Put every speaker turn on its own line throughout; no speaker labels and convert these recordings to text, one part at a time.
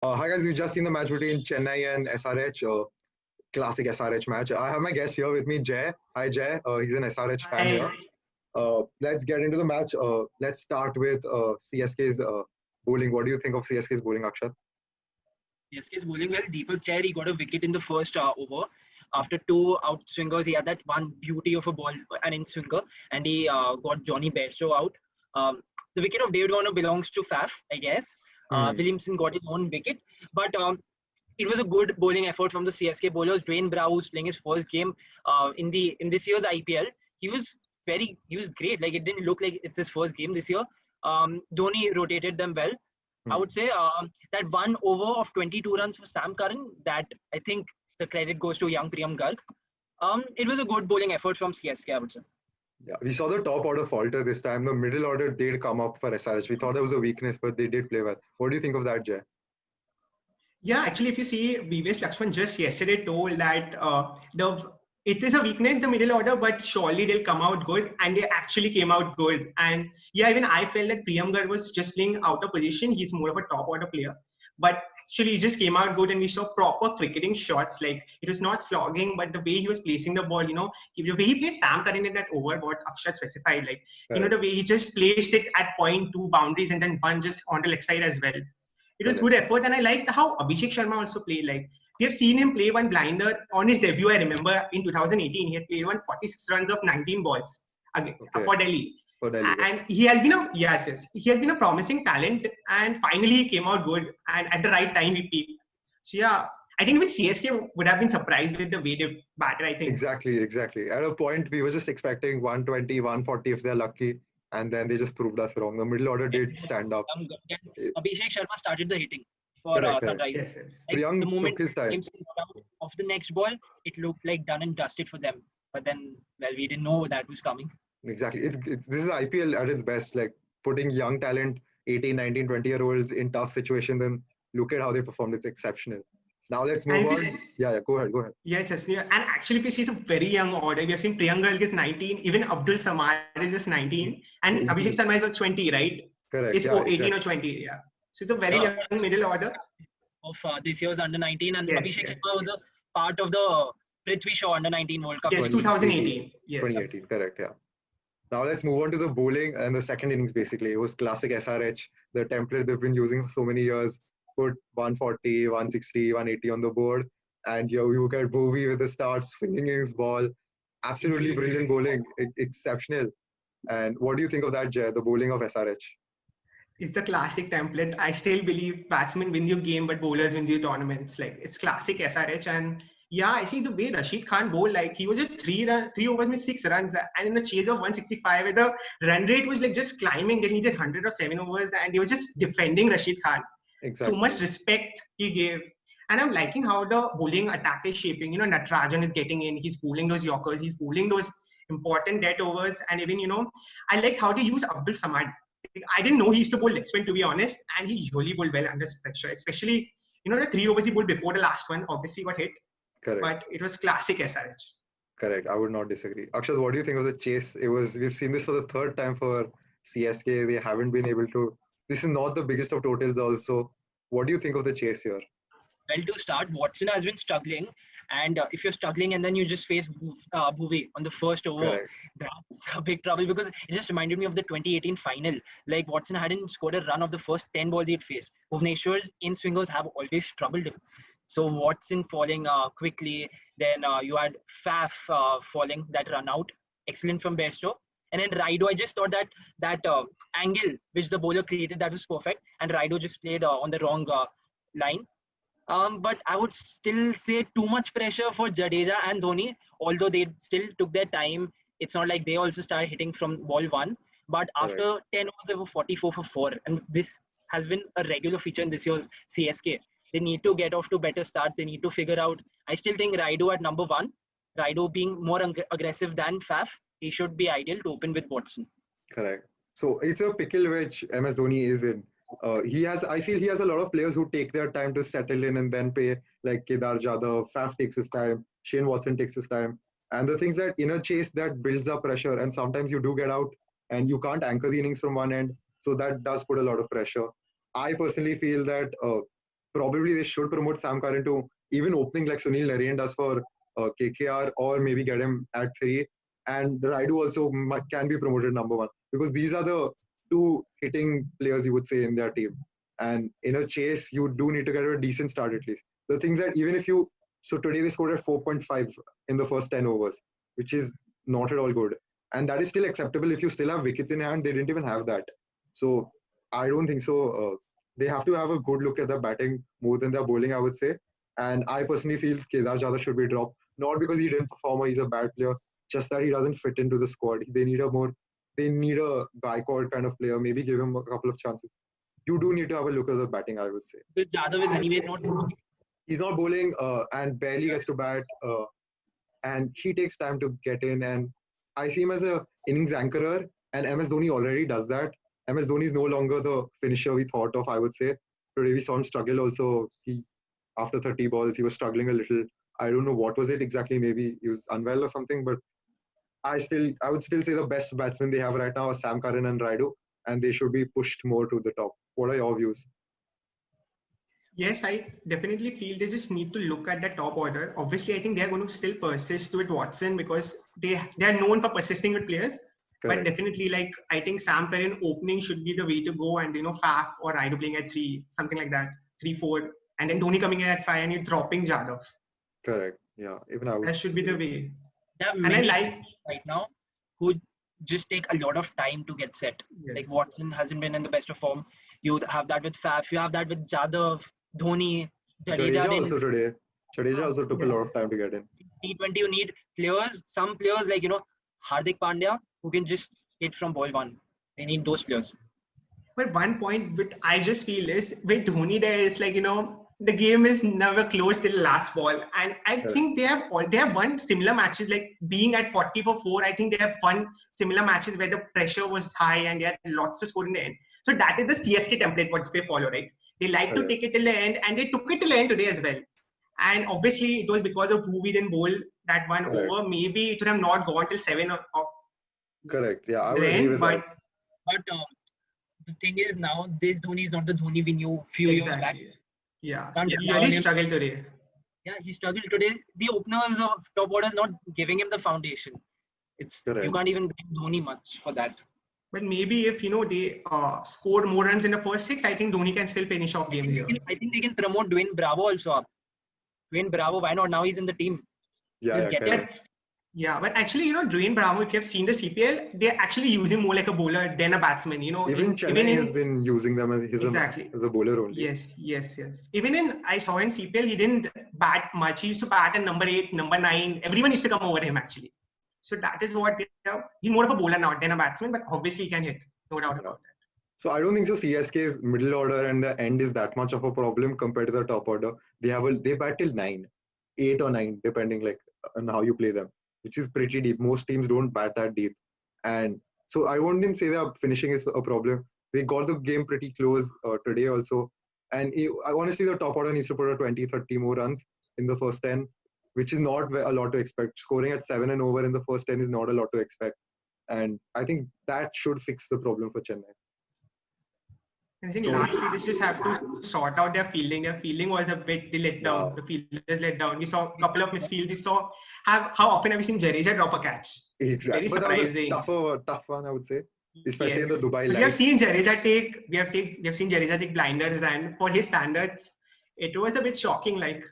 Hi guys, we've just seen the match between Chennai and SRH, classic SRH match. I have my guest here with me, Jay. Hi Jay, he's an SRH fan
I
here. Let's get into the match. Let's start with CSK's bowling. What do you think of CSK's bowling, Akshat?
CSK is bowling well. Deepak Chair, he got a wicket in the first over. After two outswingers, he had that one beauty of a ball, an in-swinger, and he got Johnny Bairstow out. The wicket of David Warner belongs to Faf, I guess.
Hmm.
Williamson got his own wicket, but it was a good bowling effort from the CSK bowlers. Dwayne Brow, who's playing his first game in this year's IPL, he was great. Like it didn't look like it's his first game this year. Dhoni rotated them well. I
Hmm.
would say that one over of 22 runs for Sam Curran, that I think the credit goes to young Priyam Garg. It was a good bowling effort from CSK, I would say.
Yeah, we saw the top order falter this time. The middle order did come up for SRH. We thought there was a weakness, but they did play well. What do you think of that, Jay?
Yeah, actually, if you see, VVS Lakshman just yesterday told that the it is a weakness, the middle order, but surely they'll come out good, and they actually came out good. And yeah, even I felt that Priyamgar was just playing out of position. He's more of a top order player, but actually he just came out good, and we saw proper cricketing shots. Like it was not slogging, but the way he was placing the ball, the way he played Sam Curran in that over, what Akshat specified, like the way he just placed it at point two boundaries and then one just on the leg side as well. It was good effort, and I liked how Abhishek Sharma also played. Like we have seen him play one blinder on his debut. I remember in 2018 he had played 146 runs of 19 balls again, for Delhi.
For Delhi, yeah.
And he has been he has been a promising talent, and finally he came out good, and at the right time he peaked. So yeah, I think even CSK would have been surprised with the way they batted. I think
Exactly. At a point, we were just expecting 120, 140 if they're lucky, and then they just proved us wrong. The middle order did stand up.
Abhishek Sharma started the hitting for
Correct.
Sunrise.
yes.
Like,
Priyank
the moment
took his time.
Williamson got out of the next ball, it looked like done and dusted for them. But then, well, we didn't know that was coming.
Exactly. This is IPL at its best, like putting young talent, 18, 19, 20-year-olds in tough situations, and look at how they performed. It's exceptional. Now let's move on. Yeah, go ahead.
Yes. And actually, if you see, it's a very young order. We have seen Priyanka is 19, even Abdul Samad is just 19, and Abhishek Sharma is 20, right?
Correct.
It's 18 or 20, yeah. So it's a very young middle order.
Of this year's under 19, and Abhishek Sharma was a part of the Prithvi Shaw under 19 World Cup.
Yes, 2018. Yes.
2018, correct, yeah. Now let's move on to the bowling and the second innings. Basically, it was classic SRH, the template they've been using for so many years. Put 140, 160, 180 on the board, and you get Bowie with the start, swinging his ball. Absolutely brilliant bowling, exceptional. And what do you think of that, Jay, the bowling of SRH?
It's the classic template. I still believe batsmen win your game, but bowlers win the tournaments. Like it's classic SRH. And yeah, I see the way Rashid Khan bowled. Like he was at three overs with 6 runs, and in a chase of 165, where the run rate was like just climbing. They needed 100 or 7 overs, and they were just defending Rashid Khan.
Exactly.
So much respect he gave. And I'm liking how the bowling attack is shaping. Natarajan is getting in. He's bowling those Yorkers. He's bowling those important dead overs. And even, I liked how they use Abdul Samad. I didn't know he used to bowl leg spin, to be honest. And he usually bowled well under pressure. Especially, the 3 overs he bowled before the last one. Obviously got hit.
Correct.
But it was classic SRH.
Correct. I would not disagree. Akshat, what do you think of the chase? We've seen this for the third time for CSK. They haven't been able to. This is not the biggest of totals also. What do you think of the chase here?
Well, to start, Watson has been struggling. And if you're struggling and then you just face Bhuvi on the first over,
Correct.
That's a big trouble, because it just reminded me of the 2018 final. Like Watson hadn't scored a run of the first 10 balls he'd faced. Bhuvneshwar's in-swingers have always troubled him. So Watson falling quickly. Then you had Faf falling, that run out. Excellent from Bairstow. And then Raido, I just thought that angle which the bowler created, that was perfect. And Raido just played on the wrong line. But I would still say too much pressure for Jadeja and Dhoni, although they still took their time. It's not like they also started hitting from ball one. But after 10 overs, they were 44 for 4. And this has been a regular feature in this year's CSK. They need to get off to better starts. They need to figure out. I still think Raido at number 1, Raido being more aggressive than Faf, he should be ideal to open with Watson.
Correct. So it's a pickle which MS Dhoni is in. I feel he has a lot of players who take their time to settle in and then pay, like Kedar Jadhav, Faf takes his time, Shane Watson takes his time. And the things that in a chase that builds up pressure, and sometimes you do get out and you can't anchor the innings from one end. So that does put a lot of pressure. I personally feel that probably they should promote Sam Curran to even opening like Sunil Narine does for KKR, or maybe get him at 3. And Raidu also can be promoted number 1, because these are the 2 hitting players you would say in their team. And in a chase, you do need to get a decent start at least. The things that even if you, so today they scored at 4.5 in the first 10 overs, which is not at all good. And that is still acceptable if you still have wickets in hand. They didn't even have that. So I don't think so. They have to have a good look at their batting more than their bowling, I would say. And I personally feel Kedar Jadhav should be dropped, not because he didn't perform or he's a bad player, just that he doesn't fit into the squad. They need a Gaikwad kind of player. Maybe give him a couple of chances. You do need to have a look at the batting, I would say.
But Jadhav is anyway not.
He's not bowling and barely gets to bat, and he takes time to get in. And I see him as a innings anchorer, and MS Dhoni already does that. MS Dhoni is no longer the finisher we thought of, I would say. Today we saw him struggle also. After 30 balls, he was struggling a little. I don't know what was it exactly. Maybe he was unwell or something. But I would still say the best batsmen they have right now are Sam Curran and Raidu, and they should be pushed more to the top. What are your views?
Yes, I definitely feel they just need to look at the top order. Obviously, I think they're going to still persist with Watson because they are known for persisting with players. Correct. But definitely, like I think Sam Curran opening should be the way to go, and Faf or Raidu playing at 3, something like that, 3-4, and then Dhoni coming in at 5, and you're dropping Jadhav.
Correct. Yeah, even I would.
That should be the way.
There are many right now who just take a lot of time to get set. Yes. Like Watson hasn't been in the best of form. You have that with Faf. You have that with Jadhav, Dhoni,
Jadeja also today. Jadeja also took a lot of time to get in.
T20, you need players, some players like, Hardik Pandya, who can just hit from ball 1. They need those players.
But one point which I just feel is with Dhoni there is like, the game is never close till the last ball. And I think they have won similar matches, like being at 40 for 4. I think they have won similar matches where the pressure was high and they had lots to score in the end. So that is the CSK template, what they follow, right? They like to take it till the end, and they took it till the end today as well. And obviously, it was because of who we didn't bowl that one over. Maybe it would have not gone till 7 or
correct. Yeah, I would agree with that.
But the thing is now, this Dhoni is not the Dhoni we knew few years back.
Yeah, he really struggled today.
Yeah, he struggled today. The openers of top orders not giving him the foundation. You can't even blame Dhoni much for that.
But maybe if they scored more runs in the first 6, I think Dhoni can still finish off games here.
I think they can promote Dwayne Bravo also up. Dwayne Bravo, why not? Now he's in the team.
Yeah, but actually, Dwayne Bravo, if you have seen the CPL, they actually use him more like a bowler than a batsman.
Even Chennai has been using them as a bowler only.
Yes. Even I saw in CPL, he didn't bat much. He used to bat at number 8, number 9. Everyone used to come over him actually. So that is what he's more of a bowler now than a batsman, but obviously he can hit, no doubt about that.
So I don't think so. CSK's middle order and the end is that much of a problem compared to the top order. They bat till 9, 8 or 9, depending on how you play them, which is pretty deep. Most teams don't bat that deep, and so I wouldn't say their finishing is a problem. They got the game pretty close today also, and honestly the top order needs to put a 20-30 more runs in the first 10. Which is not a lot to expect. Scoring at 7 and over in the first 10 is not a lot to expect. And I think that should fix the problem for Chennai.
I think lastly, they just have to sort out their fielding. Their fielding was a bit let down. The fielders let down. We saw a couple of misfields. We saw how often have we seen Jadeja drop a catch?
Exactly.
Very surprising.
That was a tough one, I would say. Especially in the Dubai
live. We have seen Jadeja take blinders, and for his standards, it was a bit shocking.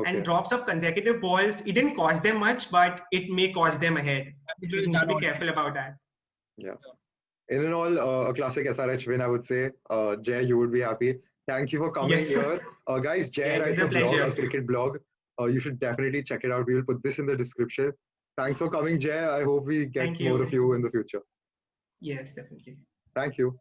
And drops of consecutive balls, it didn't cost them much, but it may cost them ahead. You need to be careful about that.
Yeah. In and all, a classic SRH win, I would say. Jay, you would be happy. Thank you for coming here. Guys, Jay writes a blog, a cricket blog. You should definitely check it out. We will put this in the description. Thanks for coming, Jay. I hope we get more of you in the future.
Yes, definitely.
Thank you.